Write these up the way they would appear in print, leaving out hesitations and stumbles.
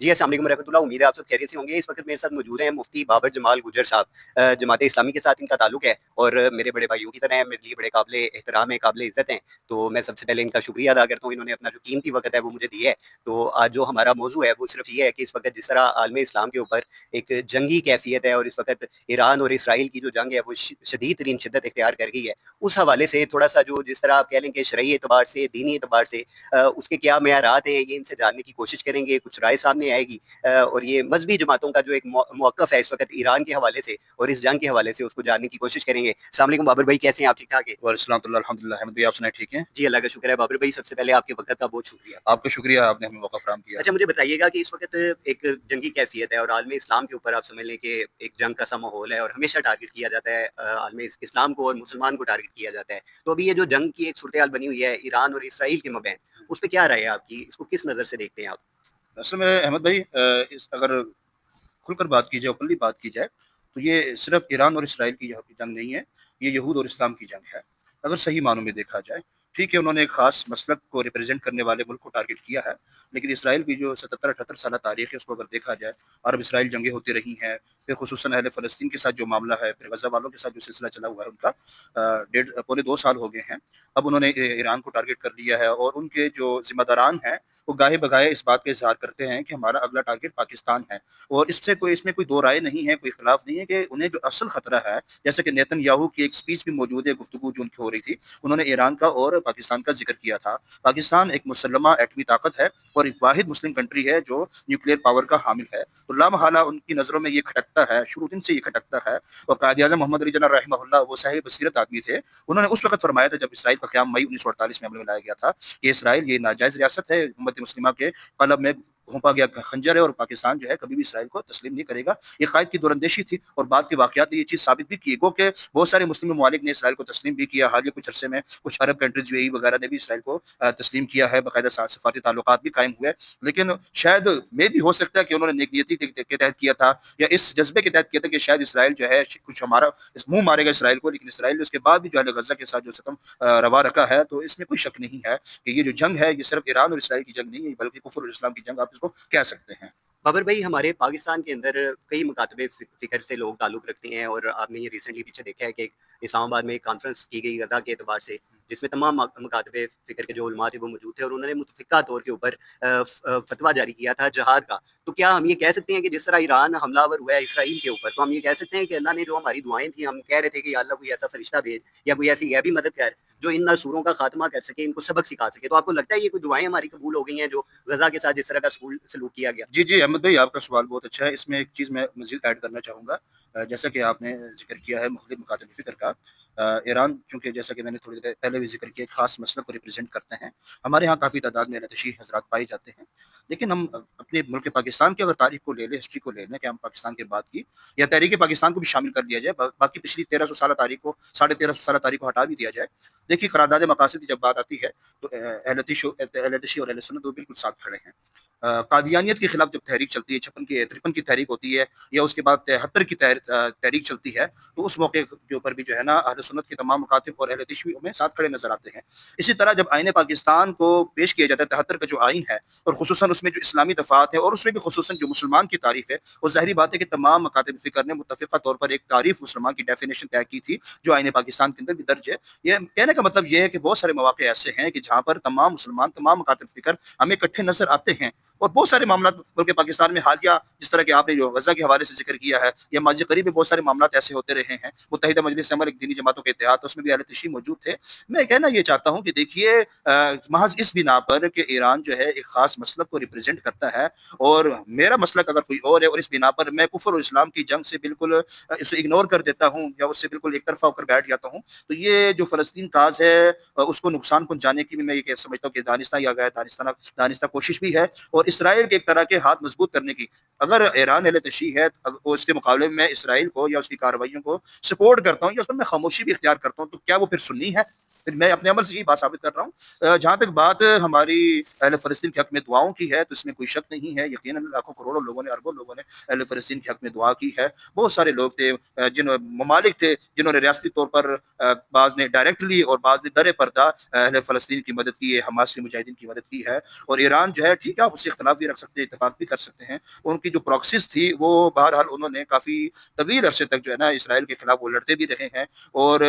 जी, अस्सलाम वालेकुम रहमतुल्लाह। उम्मीद है आप सब खैरियत से होंगे। इस वक़्त मेरे साथ मौजूद हैं मुफ्ती बाबर जमाल गुज्जर साहब। जमात इस्लामी के साथ इनका ताल्लुक है और मेरे बड़े भाइयों की तरह हैं, मेरे लिए बड़े काबिल एहतराम हैं, काबिल इज़्ज़त हैं। तो मैं सबसे पहले इनका शुक्रिया अदा करता हूँ, इन्होंने अपना जो कीमती वक़्त है वो मुझे दिया है। तो आज जो हमारा मौज़ू है वो सिर्फ़ ये है कि इस वक़्त जिस तरह आलम इस्लाम के ऊपर एक जंगी कैफ़ियत है और इस वक़्त ईरान और इसराइल की जो जंग है वो शदीद तरीन शिद्दत इख्तियार कर गई है। उस हवाले से थोड़ा-सा जो जिस तरह आप कह लें कि शरई एतबार से, दीनी एतबार से उसके क्या मेयारात हैं, ये इनसे जानने की कोशिश करेंगे, कुछ राय सामने आएगी। और ये मजहबी जमातों का जो एक मौक़िफ़ है इस वक़्त ईरान के हवाले से और इस जंग के हवाले से उसको जानने की कोशिश करेंगे। अस्सलाम वालेकुम बाबर भाई, कैसे हैं आप? ठीक-ठाक हैं? वालेकुम अल्हम्दुलिल्लाह। अहमद भाई, आप सुनाए ठीक हैं? जी, अल्लाह का शुक्र है बाबर भाई, सबसे पहले आपके वक़्त का बहुत शुक्रिया। आपका शुक्रिया, आपने हमें मौका फ़राहम किया। अच्छा, मुझे बताइएगा कि इस वक़्त एक जंगी कैफ़ियत है और आलम इस्लाम के ऊपर आप समझ लें कि एक जंग का सा माहौल है और हमेशा टारगेट किया जाता है आलम इस्लाम को और मुसलमान को टारगेट किया जाता है। तो अभी ये जो जंग की एक सूरत-ए-हाल बनी हुई है ईरान और इसराइल के मबैन, उस पे क्या राय है आपकी? इसको किस नज़र से देखते हैं आप? असल में अहमद भाई, अगर खुलकर बात की जाए, ओपनली बात की जाए, तो ये सिर्फ़ ईरान और इसराइल की जंग नहीं है, ये यहूद और इस्लाम की जंग है। अगर सही मानों में देखा जाए, ठीक है, उन्होंने एक ख़ास मसलक को रिप्रेज़ेंट करने वाले मुल्क को टारगेट किया है, लेकिन इसराइल की जो 77-78 साला तारीख़ है, उसको अगर देखा जाए, अरब-इसराइल जंगें होती रही हैं, फिर ख़ुसूसन अहले फ़लस्तीन के साथ जो मामला है, फिर गज़ा वालों के साथ जो सिलसिला चला हुआ है उनका, डेढ़ पौने 2 साल हो गए हैं। अब उन्होंने ईरान को टारगेट कर लिया है और उनके जो ज़िम्मेदारान हैं, वो गाहे-बगाहे इस बात का इज़हार करते हैं कि हमारा अगला टारगेट पाकिस्तान है। और इसमें कोई दो राय नहीं है, कोई इख्तिलाफ नहीं है कि उन्हें जो असल खतरा है, जैसे कि नेतन्याहू की एक स्पीच भी मौजूद है, गुफ्तगू जो उनकी हो रही थी, उन्होंने ईरान का और पाकिस्तान का जिक्र किया था। पाकिस्तान एक मुसल्लमा एटमी ताकत है और एक वाहिद मुस्लिम कंट्री है जो न्यूक्लियर पावर का हामिल है। तो लामहला उनकी नज़रों में ये खटकता है, शुरू दिन से ये खटकता है। और कायद-ए-आज़म मोहम्मद अली जिन्ना रहमहुल्लाह वो साहिब बसीरत आदमी थे। उन्होंने उस वक़्त फरमाया था जब इसराइल का क़याम मई 1948 में अमल में लाया गया था कि इसराइल ये नाजायज़ रियासत है, उम्मत मुस्लिमा के क़ल्ब में घोंपा गया खंजर है और पाकिस्तान जो है कभी भी इसराइल को तस्लीम नहीं करेगा। ये कायद की दूरअंदेशी थी और बाद के वाक़यात ने ये चीज़ साबित भी की। गो कि बहुत सारे मुस्लिम ममालिक ने इसराइल को तस्लीम भी किया। हालिया कुछ अरसे में कुछ अरब कंट्रीज़ यूएई वगैरह ने भी इसराइल को तस्लीम किया है, बाकायदा सफ़ारती ताल्लुकात भी कायम हुए। लेकिन शायद मे भी हो सकता है कि उन्होंने नेक नीयती के तहत किया था या इस जज़्बे के तहत किया था कि शायद इसराइल जो है कुछ हमारा मुँह मारेगा इसराइल को, लेकिन इसराइल ने उसके बाद भी जो है गज़ा के साथ जो सितम रवा रखा है, तो इसमें कोई शक नहीं है कि ये जो जंग है, ये सिर्फ़ ईरान और इसराइल की जंग नहीं है, बल्कि कुफ़र और इस्लाम की जंग आप इसको कह सकते हैं। बाबर भाई, हमारे पाकिस्तान के अंदर कई मकातबे फ़िक्र से लोग ताल्लुक़ रखते हैं और आपने ये रिसेंटली पीछे देखा है कि एक इस्लामाबाद में एक कॉन्फ्रेंस की गई गज़ा के एतबार से, जिसमें तमाम मकातबे फ़िक्र के जो उलमा थे वो मौजूद थे और उन्होंने मुतफ़िक़ा तौर के ऊपर फ़तवा जारी किया था जिहाद का। तो क्या हम ये कह सकते हैं कि जिस तरह ईरान हमलावर हुआ है इसराइल के ऊपर, तो हम ये कह सकते हैं कि अल्लाह ने जो हमारी दुआएँ थी, हम कह रहे थे कि या अल्लाह कोई ऐसा फ़रिश्ता भेज या कोई ऐसी गैबी मदद कर, जो इन नसूरों का ख़ात्मा कर सके, इनको सबक सिखा सके। तो आपको लगता है ये कोई दुआएँ हमारी कबूल हो गई हैं, जो गज़ा के साथ जिस तरह का सलूक किया गया? जी, जी, अहमद भाई, आपका सवाल बहुत अच्छा है। इसमें एक चीज़ मैं मज़ीद ऐड करना चाहूँगा। जैसा कि आपने ज़िक्र किया है मुख़्तलिफ़ मकातब फ़िक्र का। ईरान चूँकि जैसा कि मैंने थोड़ी देर पहले भी ज़िक्र किया, एक ख़ास मसलक को रिप्रेज़ेंट करते हैं। हमारे यहाँ काफ़ी तादाद में अहले तशरीह हज़रात पाए जाते हैं। लेकिन हम अपने मुल्क पाकिस्तान की अगर तारीख़ को ले लें, हिस्ट्री को ले लें कि हम पाकिस्तान के बाद की या तहरीक पाकिस्तान को भी शामिल कर लिया जाए, बाकी पिछली 1300 साला तारीख़ को, साढ़े 1300 साला तारीख़ को हटा भी दिया जाए। देखिए, करारदाद मकासद की जब बात आती है, तो अहले तशरीह और अहले सुन्नत दो बिल्कुल साथ खड़े हैं। कादियानियत के खिलाफ जब तहरीक चलती है, 53 की तहरीक होती है या उसके बाद 73 की तहरीक चलती है, तो उस मौके के ऊपर भी जो है ना अहले सुन्नत के तमाम मकातिब और अहले तशय्युअ में साथ खड़े नज़र आते हैं। इसी तरह जब आईन पाकिस्तान को पेश किया जाता है, 73 का जो आईन है और खुसूसन उसमें जो इस्लामी दफ़ात है और उसमें भी खुसूसन जो मुसलमान की तारीफ़ है, वो ज़ाहिरी बात है कि तमाम मकातिब फ़िक्र ने मुत्तफ़िक़ा तौर पर एक तारीफ़ मुसलमान की डेफ़िनेशन तय की थी, जो आईन पाकिस्तान के अंदर भी दर्ज है। ये कहने का मतलब ये है कि बहुत सारे मौक़े ऐसे हैं कि जहाँ पर तमाम मुसलमान, तमाम मकातिब फ़िक्र हमें इकट्ठे नज़र आते हैं। और बहुत सारे मामला बल्कि पाकिस्तान में हालिया जिस तरह के आपने जो गज़ा के हवाले से जिक्र किया है या माज़ी करीब में बहुत सारे मामला ऐसे होते रहे हैं। मुत्तहिदा मजलिस अमल एक दीनी जमातों के इत्तेहाद, तो उसमें भी अहले तशरीह मौजूद थे। मैं कहना ये चाहता हूँ कि देखिए, महज़ इस बिना पर कि ईरान जो है एक ख़ास मसलक को रिप्रेज़ेंट करता है और मेरा मसलक अगर कोई और है और इस बिना पर मैं कुफ़र और इस्लाम की जंग से बिल्कुल इसे इग्नोर कर देता हूँ या उससे बिल्कुल एक तरफ़ा होकर बैठ जाता हूँ, तो ये जो फ़लस्तीन काज़ है उसको नुकसान पहुँचाने की भी मैं ये कह समझता हूँ कि दानिस्ता या गैर दानिस्ता कोशिश भी है और इसराइल के एक तरह के हाथ मजबूत करने की। अगर ईरान अहले तशरीह है तो उसके मुकाबले में मैं इसराइल को या उसकी कार्रवाइयों को सपोर्ट करता हूँ या उस पर मैं खामोशी भी इख्तियार करता हूँ, तो क्या वो फिर सुन्नी है? پھر میں اپنے عمل سے یہی بات ثابت کر رہا ہوں۔ جہاں تک بات ہماری اہل فلسطین کے حق میں دعاؤں کی ہے تو اس میں کوئی شک نہیں ہے، یقیناً لاکھوں کروڑوں لوگوں نے، اربوں لوگوں نے اہل فلسطین کے حق میں دعا کی ہے۔ بہت سارے لوگ تھے، جن ممالک تھے جنہوں نے ریاستی طور پر بعض نے ڈائریکٹلی اور بعض نے در پردہ اہل فلسطین کی مدد کی ہے، حماس کے مجاہدین کی مدد کی ہے۔ اور ایران جو ہے ٹھیک ہے، آپ اس سے اختلاف بھی رکھ سکتے ہیں، اتفاق بھی کر سکتے ہیں، ان کی جو پراکسیز تھی وہ بہرحال انہوں نے کافی طویل عرصے تک جو ہے نا اسرائیل کے خلاف وہ لڑتے بھی رہے ہیں۔ اور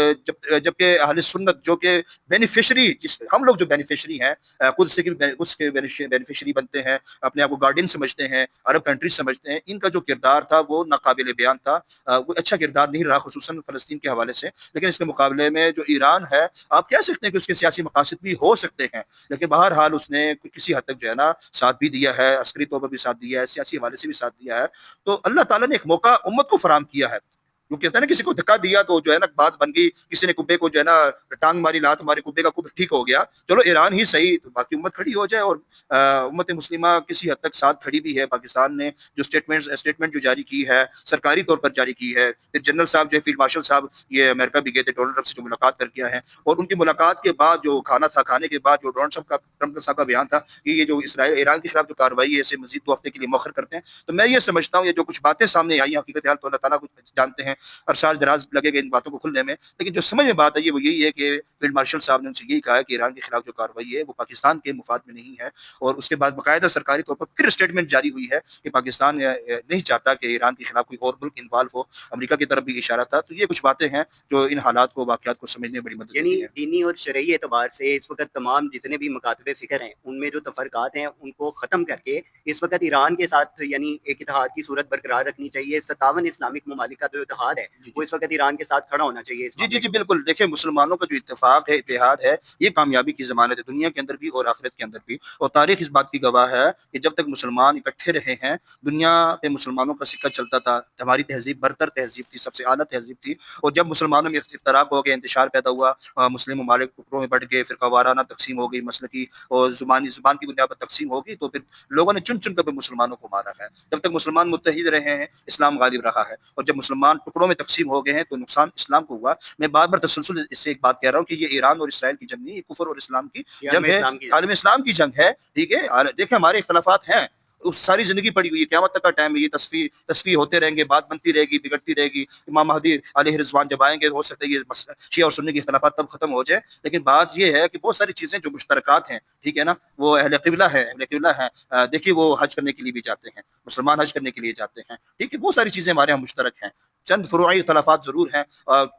جبکہ اہل سنت جو کہ بینیفیشری، ہم لوگ جو بینیفیشری ہیں، قدس کے بینیفیشری بنتے ہیں، اپنے آپ کو گارڈین سمجھتے ہیں، عرب کنٹریز سمجھتے ہیں، ان کا جو کردار تھا وہ ناقابل بیان تھا، وہ اچھا کردار نہیں رہا، خصوصاً فلسطین کے حوالے سے۔ لیکن اس کے مقابلے میں جو ایران ہے، آپ کہہ سکتے ہیں کہ اس کے سیاسی مقاصد بھی ہو سکتے ہیں، لیکن بہرحال اس نے کسی حد تک جو ہے نا ساتھ بھی دیا ہے، عسکری طور پر بھی ساتھ دیا ہے، سیاسی حوالے سے بھی ساتھ دیا ہے۔ تو اللہ تعالیٰ نے ایک موقع امت کو فراہم کیا ہے۔ وہ کہتے ہیں نا، کسی کو دھکا دیا تو جو ہے نا بات بن گئی، کسی نے کبے کو جو ہے نا ٹانگ ماری، لات ماری، کبے کا کب ٹھیک ہو گیا، چلو ایران ہی صحیح تو باقی امت کھڑی ہو جائے۔ اور امت مسلمہ کسی حد تک ساتھ کھڑی بھی ہے۔ پاکستان نے جو اسٹیٹمنٹ جو جاری کی ہے، سرکاری طور پر جاری کی ہے۔ پھر جنرل صاحب جو فیلڈ مارشل صاحب یہ امریکہ بھی گئے تھے، ڈونلڈ ٹرمپ سے جو ملاقات کر کیا ہے، اور ان کی ملاقات کے بعد جو کھانا تھا، کھانے کے بعد جو ڈونلڈ ٹرمپ صاحب کا بیان تھا کہ یہ جو اسرائیل ایران کے خلاف جو کارروائی ہے اسے مزید 2 ہفتے کے لیے مؤخر کرتے ہیں، تو میں یہ سمجھتا ہوں یہ جو کچھ باتیں سامنے آئی ہیں، حقیقت حال تو اللہ تعالیٰ کو جانتے ہیں، عرصہ دراز لگے گا ان باتوں کو کھلنے میں، لیکن جو سمجھ میں بات آئی ہے وہ یہی ہے کہ فیلڈ مارشل صاحب نے ان سے یہی کہا ہے کہ ایران کے خلاف جو کارروائی ہے وہ پاکستان کے مفاد میں نہیں ہے۔ اور اس کے بعد باقاعدہ سرکاری طور پر پھر اسٹیٹمنٹ جاری ہوئی ہے کہ پاکستان نہیں چاہتا کہ ایران کے خلاف کوئی اور ملک انوالو ہو۔ امریکہ کی طرف بھی اشارہ تھا۔ تو یہ کچھ باتیں ہیں جو ان حالات کو، واقعات کو سمجھنے میں بڑی مدد یعنی دیتی ہیں۔ دینی اور شرعی اعتبار سے اس وقت تمام جتنے بھی مکاتب فکر ہیں ان میں جو تفرقات ہیں ان کو ختم کر کے اس وقت ایران کے ساتھ یعنی ایک اتحاد کی صورت برقرار رکھنی چاہیے۔ 57 اسلامک ممالک کا جو اتحاد ہے جی وہ جی اس وقت ایران کے ساتھ کھڑا ہونا چاہیے اس جی جی معاملے جی کے اوپر۔ بالکل، دیکھیں مسلمانوں کا جو اتفاق ہے، اتحاد ہے، یہ کامیابی کی ضمانت ہے، دنیا کے اندر بھی اور آخرت کے اندر بھی۔ اور تاریخ اس بات کی گواہ ہے کہ جب تک مسلمان اکٹھے رہے ہیں، دنیا پہ مسلمانوں کا سکہ چلتا تھا۔ ہماری تہذیب برتر تہذیب تھی، سب سے اعلیٰ تہذیب تھی۔ اور جب مسلمانوں میں افتراق ہو گیا، انتشار پیدا ہوا، مسلم ممالک ٹکڑوں میں بٹ گئے، فرقہ وارانہ تقسیم ہو گئی، مسلکی اور زبان کی بنیاد پر تقسیم ہو گئی، تو پھر لوگوں نے چن چن کر مسلمانوں کو مارا ہے۔ جب تک مسلمان متحد رہے ہیں، اسلام غالب رہا ہے۔ اور جب مسلمان ٹکڑوں میں تقسیم ہو گئے ہیں تو نقصان اسلام کو ہوا۔ میں بار بار تسلسل اس سے ایک بات کہہ رہا ہوں کہ یہ ایران اور اسرائیل کی جنگ نہیں، یہ کفر اور اسلام کی یہ عالم جنگ ہے، اسلام کی عالم اسلام کی جنگ ہے، ٹھیک ہے۔ دیکھیں ہمارے اختلافات ہیں، اس ساری زندگی پڑی ہوئی ہے، قیامت تک کا ٹائم ہے، یہ تصفیہ ہوتے رہیں گے، بات بنتی رہے گی، بگڑتی رہے گی۔ امام مہدی علیہ رضوان جب آئیں گے ہو سکتا ہے یہ شیعہ اور سنی کے اختلافات تب ختم ہو جائے۔ لیکن بات یہ ہے کہ بہت ساری چیزیں جو مشترکات ہیں، ٹھیک ہے نا، وہ اہل قبلہ ہے، اہل قبلہ ہے۔ دیکھیے وہ حج کرنے کے لیے بھی جاتے ہیں، مسلمان حج کرنے کے لیے جاتے ہیں، ٹھیک ہے، بہت ساری چیزیں ہمارے یہاں مشترک ہیں۔ چند فروعی اختلافات ضرور ہیں،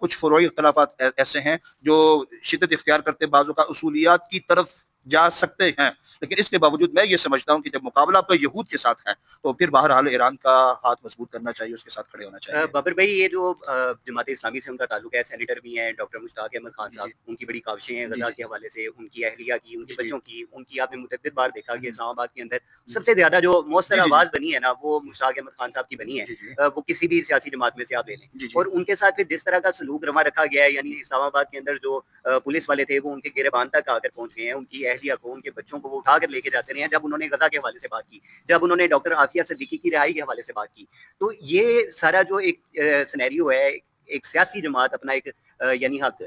کچھ فروعی اختلافات ایسے ہیں جو شدت اختیار کرتے بعضوں کا اصولیات کی طرف جا سکتے ہیں، لیکن اس کے باوجود میں یہ سمجھتا ہوں کہ جب مقابلہ آپ کا یہود کے ساتھ ہے تو پھر بہرحال ایران کا ہاتھ مضبوط کرنا چاہیے، اس کے ساتھ کھڑے ہونا چاہیے۔ بابر بھائی، یہ جو جماعت اسلامی سے ان کا تعلق ہے، سینیٹر بھی ہیں ڈاکٹر مشتاق احمد خان جی صاحب، جی ان کی بڑی کاوشیں ہیں جی غزہ جی کے حوالے سے، ان کی اہلیہ کی، ان کے جی جی بچوں کی، ان کی آپ نے متعدد بار دیکھا کہ جی اسلام آباد کے اندر سب سے زیادہ جو مؤثر جی جی آواز بنی ہے نا وہ مشتاق احمد خان صاحب کی بنی ہے۔ جی جی وہ کسی بھی سیاسی جماعت میں سے آپ لے لیں، جی اور ان کے ساتھ پھر جس طرح کا سلوک روا رکھا گیا ہے، یعنی اسلام آباد کے اندر جو پولیس والے تھے وہ ان کے گریبان تک آ کر پہنچ گئے ہیں، ان کی اہلیہ کو، ان کے بچوں کو وہ اٹھا کر لے کے جاتے رہے ہیں جب انہوں نے غزہ کے حوالے سے بات کی، جب انہوں نے ڈاکٹر عافیہ صدیقی کی رہائی کے حوالے سے بات کی۔ تو یہ سارا جو ایک سینیریو ہے، ایک سیاسی جماعت اپنا ایک یعنی حق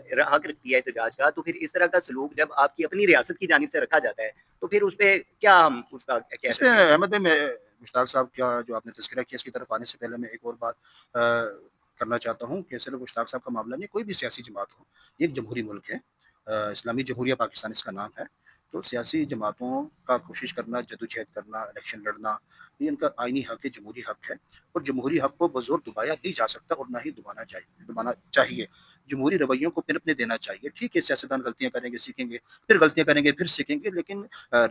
رکھتی ہے احتجاج کا، تو پھر اس طرح کا سلوک جب آپ کی اپنی ریاست کی جانب سے رکھا جاتا ہے تو پھر اس پہ کیا ہم اس کا کہہ اس سکتے میں ہیں؟ احمد بھائی، میں مشتاق صاحب کا جو آپ نے تذکرہ کیا اس کی طرف آنے سے پہلے میں ایک اور بات کرنا چاہتا ہوں کہ صرف مشتاق صاحب کا معاملہ نہیں، کوئی بھی سیاسی جماعت ہو، یہ ایک جمہوری ملک ہے، اسلامی جمہوریہ پاکستان اس کا نام ہے۔ تو سیاسی جماعتوں کا کوشش کرنا، جدوجہد کرنا، الیکشن لڑنا، یہ ان کا آئینی حق ہے، جمہوری حق ہے، اور جمہوری حق کو بزور دبایا نہیں جا سکتا اور نہ ہی دبانا چاہیے۔ جمہوری رویوں کو پنپنے دینا چاہیے۔ ٹھیک ہے، سیاستدان غلطیاں کریں گے، سیکھیں گے، پھر غلطیاں کریں گے، پھر سیکھیں گے، لیکن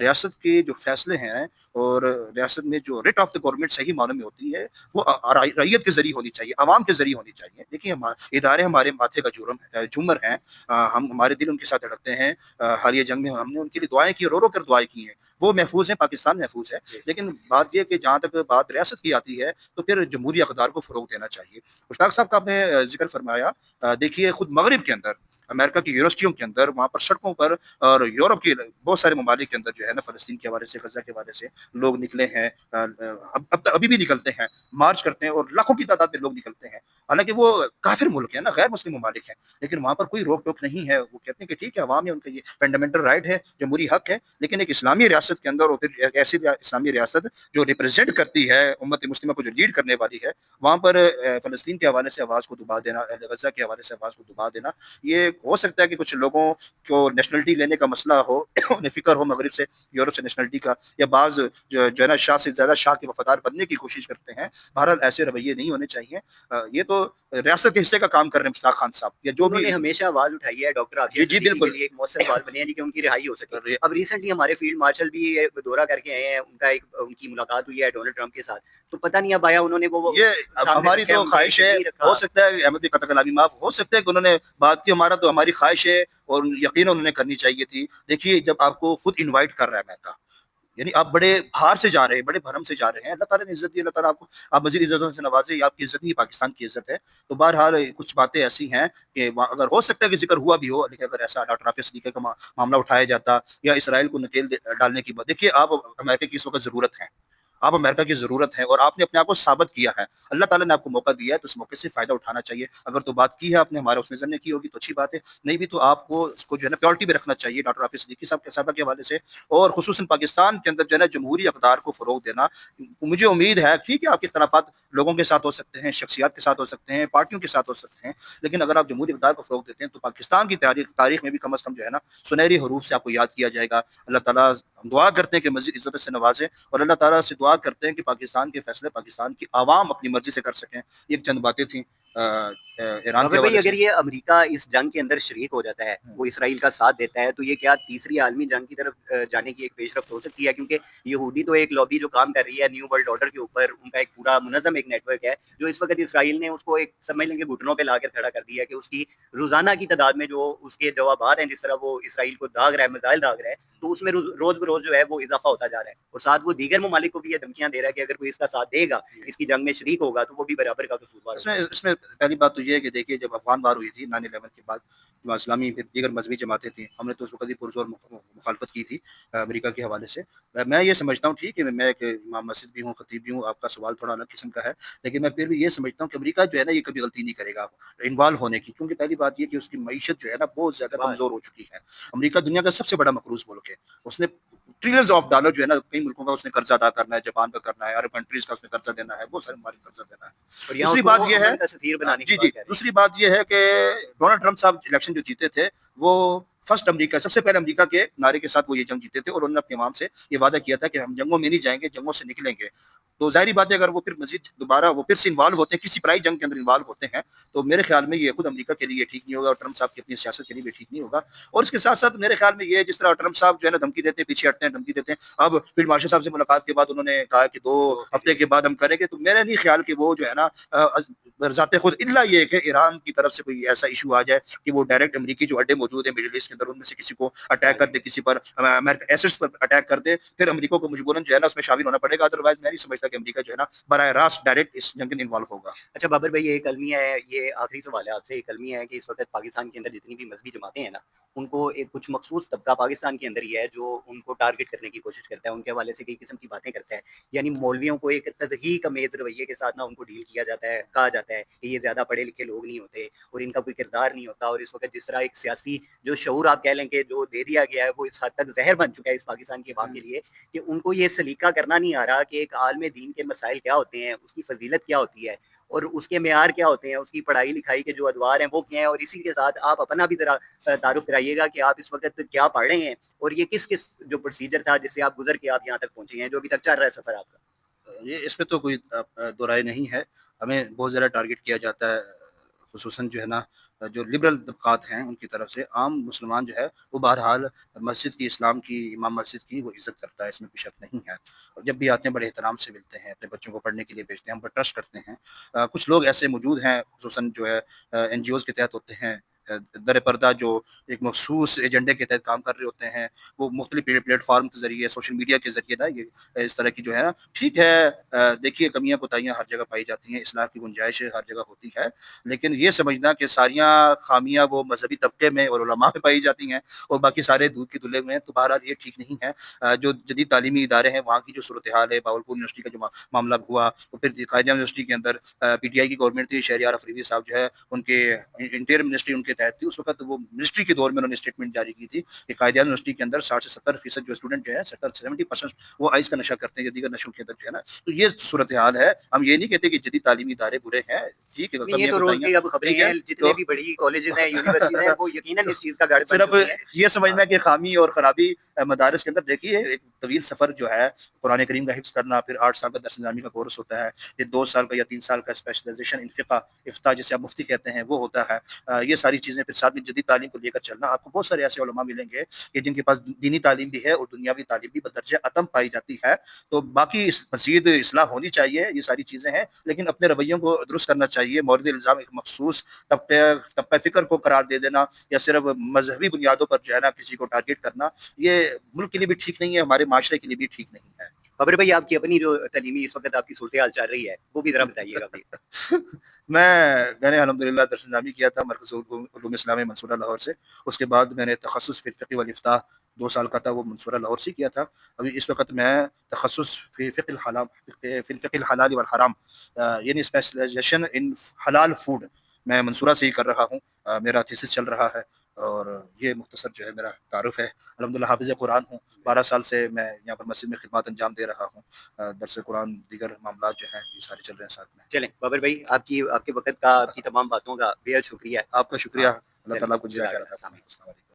ریاست کے جو فیصلے ہیں اور ریاست میں جو ریٹ آف دا گورنمنٹ صحیح معنوں میں ہوتی ہے وہ رعیت کے ذریعے ہونی چاہیے، عوام کے ذریعے ہونی چاہیے۔ دیکھیے ادارے ہمارے ماتھے کا جمر ہیں، ہمارے دل ان کے ساتھ دھڑکتے ہیں۔ حالیہ جنگ میں ہم نے ان کے لیے دعائیں کی، رو رو کر دعائیں کی ہیں، وہ محفوظ ہیں، پاکستان محفوظ ہے۔ لیکن بات یہ کہ جہاں تک بات ریاست کی آتی ہے تو پھر جمہوری اقدار کو فروغ دینا چاہیے۔ مشتاق صاحب کا آپ نے ذکر فرمایا، دیکھیے خود مغرب کے اندر، امریکہ کی یونیورسٹیوں کے اندر، وہاں پر سڑکوں پر، اور یورپ کے بہت سارے ممالک کے اندر جو ہے نا فلسطین کے حوالے سے، غزہ کے حوالے سے لوگ نکلے ہیں، ابھی بھی نکلتے ہیں، مارچ کرتے ہیں، اور لاکھوں کی تعداد میں لوگ نکلتے ہیں۔ हालांकि वो काफिर मुल्क है ना, गैर मुस्लिम ममालिक हैं, लेकिन वहाँ पर कोई रोक टोक नहीं है। वो कहते हैं कि ठीक है, अवाम है, उनका ये फंडामेंटल राइट है, जमहूरी हक है, लेकिन एक इस्लामी रियासत के अंदर, और फिर एक ऐसी इस्लामी रियासत जो रिप्रेजेंट करती है उम्मत मुस्लिमा को, जो लीड करने वाली है, वहाँ पर फ़लस्तीन के हवाले से आवाज़ को दबा देना, अहल गज़ा के हवाले से आवाज़ को दबा देना, ये हो सकता है कि कुछ लोगों को नेशनलिटी लेने का मसला हो, उन्हें फ़िक्र हो मगरब से, यूरोप से नेशनलिटी का, या बाज़ जो है ना शाह से ज़्यादा शाह के वफादार बनने की कोशिश करते हैं। बहरहाल ऐसे रवैये नहीं होने चाहिए। ये तो रियासत के हिस्से का काम कर रहे हैं मुश्ताक खान साहब, या जो भी। उन्होंने हमेशा आवाज उठाई है डॉक्टर आफिया जी जी सिद्दीकी के बिल्कुल। लिए, एक मौसर बात बने हैं जी कि उनकी रिहाई हो सके। रि- अब रिसेंटली हमारे फील्ड मार्शल भी ये दौरा करके आए हैं, उनकी मुलाकात हुई है डोनाल्ड ट्रंप के साथ, तो पता नहीं अब आया उन्होंने वो ये सामने हमारी रखा है, तो उनका ख्वाहिश है, नहीं रखा। हो सकता है अहमद भी कतल कलामी माफ, हो सकता है कि उन्होंने बात की, हमारा तो हमारी ख्वाहिश है, और यकीन उन्होंने करनी चाहिए थी। देखिए, जब आपको खुद इनवाइट कर रहा है अमेरिका, यानी आप बड़े भार से जा रहे हैं, बड़े भरम से जा रहे हैं, अल्लाह ताला ने इज्जत दी, अल्लाह ताला आपको, आप मजीद इज्जतों से नवाजे, ये आपकी इज्जत नहीं, पाकिस्तान की इज्जत है। तो बहरहाल कुछ बातें ऐसी हैं कि अगर हो सकता है कि जिक्र हुआ भी हो, लेकिन अगर ऐसा डॉक्टर हाफिज सदीक़ी का मामला उठाया जाता, या इसराइल को डालने की बात, देखिए आप अमेरिका की इस वक्त ज़रूरत है, आप अमेरिका की ज़रूरत है, और आपने अपने आप को साबित किया है, अल्लाह ताला ने आपको मौका दिया है, तो उस मौके से फ़ायदा उठाना चाहिए। अगर तो बात की है आपने, हमारे उसमें ज़न ने की होगी तो अच्छी बात है, नहीं भी तो आपको उसको जो है ना प्योरिटी में रखना चाहिए डॉक्टर हाफिज़ सदीक़ी साहब के साहबा के हवाले से, और खुसूसन पाकिस्तान के अंदर जो है ना जमहूरी अक़दार को फ़रोग़ देना। मुझे उम्मीद है, ठीक है, आपके इख्तलाफ़ात लोगों के साथ हो सकते हैं, शख्सियात के साथ हो सकते हैं, पार्टियों के साथ हो सकते हैं, लेकिन अगर आप जमहूरी इक़दार को फ़रोग़ देते हैं, तो पाकिस्तान की तारीख़ में भी कम अज़ कम जो है ना सुनहरी हरूफ से आपको याद किया जाएगा। अल्लाह ताला, हम दुआ करते हैं कि मज़ीद इज़्ज़त से नवाज़े, और अल्लाह ताला से दुआ करते हैं कि पाकिस्तान के फैसले पाकिस्तान की आवाम अपनी मर्ज़ी से कर सकें। ये चंद बातें थी ईरान के बाबर भाई, हवाले अगर से। ये अमेरिका इस जंग के अंदर शरीक हो जाता है, वो इसराइल का साथ देता है, तो ये क्या तीसरी आलमी जंग की तरफ जाने की एक पेशरफ्त हो सकती है? क्योंकि यहूदी तो एक लॉबी जो काम कर रही है न्यू वर्ल्ड ऑर्डर के ऊपर, उनका एक पूरा मुनज़्ज़म एक नेटवर्क है, जो इस वक्त इसराइल ने उसको एक समझ लेंगे घुटनों पे लाकर खड़ा कर दिया है, कि उसकी रोजाना की तादाद में जो उसके जवाबात हैं, जिस तरह वो इसराइल को दाग रहा है, मिसाइल दाग रहा है, तो उसमें रोज बरोज जो है वो इजाफा होता जा रहा है, और साथ वो दीगर ममालिक को भी ये धमकियां दे रहा है कि अगर कोई इसका साथ देगा, इसकी जंग में शरीक होगा, तो वो भी बराबर का कसूरवार होगा। इसमें इसमें पहली बात तो ये है कि देखिए, जब अफगान वार हुई थी 9/11 के बाद, जमात इस्लामी फिर दीगर मजहबी जमातें थी, हमने तो उस वक्त भी पुरजोर मुखालफत की थी अमेरिका के हवाले से। मैं ये समझता हूँ, ठीक है, मैं एक इमाम मस्जिद भी हूँ, खतीब भी हूँ, आपका सवाल थोड़ा अलग किस्म का है, लेकिन मैं फिर भी ये समझता हूँ कि अमेरिका जो है ना, ये कभी गलती नहीं करेगा इन्वॉल्व होने की, क्योंकि पहली बात ये कि उसकी मीशत जो है ना बहुत ज़्यादा बस कमज़ोर हो चुकी है। अमेरिका दुनिया का सबसे बड़ा मकरूज़ मुल्क है, उसने ट्रिलियंस ऑफ डॉलर जो है ना, कई मुल्कों का उसने कर्जा अदा करना है, जापान का करना है, अरब कंट्रीज का उसने कर्जा देना है, बहुत सारे ममालिक कर्जा देना है। और यहाँ दूसरी उसको बात वो ये है, अमन का सफीर बनाने की जी, जी, बात कर रहे हैं। दूसरी बात ये है कि डोनाल्ड ट्रंप साहब इलेक्शन जो जीते थे, वो फर्स्ट अमेरिका, सबसे पहले अमेरिका के नारे के साथ वो ये जंग जीते थे, और उन्होंने अपने इमाम से ये वादा किया था कि हम जंगों में नहीं जाएंगे, जंगों से निकलेंगे। तो ज़ाहिर बात है, अगर वो फिर मजीद दोबारा वो फिर से इन्वॉल्व होते हैं, किसी पराई जंग के अंदर इन्वॉल्व होते हैं, तो मेरे ख्याल में ये खुद अमेरिका के लिए ठीक नहीं होगा, और ट्रंप साहब की अपनी सियासत के लिए भी ठीक नहीं होगा। और इसके साथ साथ मेरे ख्याल में ये, जिस तरह ट्रंप साहब जो है ना धमकी देते हैं, पीछे हटते हैं, धमकी देते हैं, अब फील्ड मार्शल साहब से मुलाकात के बाद उन्होंने कहा कि 2 हफ्ते के बाद हम करेंगे, तो मेरा नहीं ख्याल कि वो जो है ना ज़ाते खुद, इल्ला ये कि ईरान की तरफ से कोई ऐसा इशू आ जाए कि वो डायरेक्ट अमेरिकी जो अड्डे मौजूद है मिडिल ईस्ट के अंदर, उनमें से किसी को अटैक कर दे, किसी पर अमेरिकन एसेट्स पर अटैक कर दे, फिर अमेरिका को मजबूरन जो है ना उसमें शामिल होना पड़ेगा। अदरवाइज मैं नहीं समझता कि अमेरिका जो है ना बराह रास्त डायरेक्ट इस जंग में इन्वॉल्व होगा। अच्छा बाबर भाई, ये एक अलमिया है, ये आखिरी सवाल है आपसे, एक अलमिया है कि इस वक्त पाकिस्तान के अंदर जितनी भी मजहबी जमातें हैं ना, उनको एक कुछ मखसूस तबका पाकिस्तान के अंदर ही है जो उनको टारगेट करने की कोशिश करता है, उनके हवाले से कई किस्म की बातें करता है, यानी मौलवियों को एक तजहीक अमेज रवैये के साथ ना उनको डील किया जाता है, कहा जाता है कि ये ज़्यादा पढ़े लिखे लोग नहीं होते और इनका कोई किरदार नहीं होता, और इस वक्त जिस तरह एक सियासी जो शऊर आप कह लें कि जो दे दिया गया है, वो इस हद तक जहर बन चुका है इस पाकिस्तान के अवाम के लिए, कि उनको ये सलीका करना नहीं आ रहा कि एक आलम दीन के मसाइल क्या होते हैं, उसकी फजीलत क्या होती है, और उसके मेयार क्या होते हैं, उसकी पढ़ाई लिखाई के जो अदवार हैं वो क्या हैं, और इसी के साथ आप अपना भी ज़रा तारुफ कराइएगा कि आप इस वक्त क्या पढ़ रहे हैं, और ये किस किस जो प्रोसीजर था जिससे आप गुजर के आप यहाँ तक पहुँचे हैं, जो अभी तक चल रहा है सफ़र आपका। ये इसमें तो कोई दो राय नहीं है, हमें बहुत ज़्यादा टारगेट किया जाता है, खुसूसन जो है ना जो लिबरल तबक़ात हैं उनकी तरफ से। आम मुसलमान जो है वो बहरहाल मस्जिद की, इस्लाम की, इमाम मस्जिद की वो इज़्ज़त करता है, इसमें कोई शक नहीं है, और जब भी आते हैं बड़े एहतराम से मिलते हैं, अपने बच्चों को पढ़ने के लिए भेजते हैं, हम पर ट्रस्ट करते हैं। कुछ लोग ऐसे मौजूद हैं, खुसूसन जो है NGOs के तहत होते हैं, در پردہ جو ایک مخصوص ایجنڈے کے تحت کام کر رہے ہوتے ہیں، وہ مختلف پلیٹ فارم کے ذریعے، سوشل میڈیا کے ذریعے نا یہ اس طرح کی جو ہے نا، ٹھیک ہے دیکھیے کمیاں کوتاہیاں ہر جگہ پائی جاتی ہیں، اصلاح کی گنجائش ہر جگہ ہوتی ہے، لیکن یہ سمجھنا کہ ساریاں خامیاں وہ مذہبی طبقے میں اور علماء میں پائی جاتی ہیں اور باقی سارے دودھ کے دھلے ہوئے ہیں، تو بہرحال یہ ٹھیک نہیں ہے۔ جو جدید تعلیمی ادارے ہیں وہاں کی جو صورتحال ہے، باولپور یونیورسٹی کا جو معاملہ ہوا، اور پھر قائد یونیورسٹی کے اندر پی ٹی آئی کی گورنمنٹ تھی، شہریار افریدی صاحب جو ہے ان کے انٹیریئر منسٹری ان کے تحت تھی، اس وقت وہ منسٹری کے دور میں انہوں نے اسٹیٹمنٹ جاری کی تھی کہ قائدیان یونیورسٹی کے اندر 60 سے 70% جو اسٹوڈنٹ جو ہے 70% وہ آئس کا نشہ کرتے ہیں یا دیگر نشوں کے اندر جو ہے نا، تو یہ صورتحال ہے۔ ہم یہ نہیں کہتے کہ جدید تعلیمی ادارے برے ہیں، ٹھیک ہے نہیں یہ کمیاں تو روز کوتاہیاں، کی اب خبریں ٹھیک ہے، ہیں، جتنے تو بھی بڑی کالجز ہیں یونیورسٹیز ہیں وہ یقیناً اس چیز کا گڑھ بن صرف چکی ہیں۔ یہ سمجھنا کہ خامی اور خرابی مدارس کے اندر، دیکھیے ایک طویل سفر جو ہے قرآن کریم کا حفظ کرنا، پھر 8 سال کا درس نظامی کا کورس ہوتا ہے، یہ 2 سال کا یا 3 سال کا اسپیشلائزیشن ان فقہ افتاء جسے آپ مفتی کہتے ہیں وہ ہوتا ہے، یہ ساری چیزیں، پھر ساتھ میں جدید تعلیم کو لے کر چلنا۔ آپ کو بہت سارے ایسے علماء ملیں گے کہ جن کے پاس دینی تعلیم بھی ہے اور دنیاوی تعلیم بھی بدرجہ اتم پائی جاتی ہے، تو باقی مزید اصلاح ہونی چاہیے، یہ ساری چیزیں ہیں، لیکن اپنے رویوں کو درست کرنا چاہیے۔ مورد الزام ایک مخصوص طبقہ فکر کو قرار دے دینا یا صرف مذہبی بنیادوں پر جو ہے نا کسی کو ٹارگیٹ کرنا، یہ ملک کے لیے بھی ٹھیک نہیں ہے، ہمارے معاشرے کے لیے بھی ٹھیک نہیں ہے۔ خبر بھائی آپ کی اپنی جو تعلیمی اس وقت آپ کی صورتحال چل رہی ہے وہ بھی ذرا بتائیے گا بھی۔ میں نے الحمدللہ درس نظامی کیا تھا مرکز علوم اسلامیہ منصورہ لاہور سے، اس کے بعد میں نے تخصص فی الفقہ والافتاء 2 سال کا تھا، وہ منصورہ لاہور سے کیا تھا۔ ابھی اس وقت میں تخصص فی فقہ الحلال، فی الفقہ الحلال والحرام، یعنی اسپیشلائزیشن ان حلال فوڈ، میں منصورہ سے ہی کر رہا ہوں، میرا تھیسس چل رہا ہے، اور یہ مختصر جو ہے میرا تعارف ہے۔ الحمدللہ حافظ قرآن ہوں، 12 سال سے میں یہاں پر مسجد میں خدمات انجام دے رہا ہوں، درس قرآن دیگر معاملات جو ہیں یہ سارے چل رہے ہیں ساتھ میں۔ چلیں بابر بھائی آپ کے وقت کا، آپ کی تمام باتوں کا بے حد شکریہ۔ آپ کا شکریہ، اللہ چلیں تعالیٰ کو جزائے جزاک خیر اللہ عطا السلام فرمائے۔ علیکم۔ السلام علیکم۔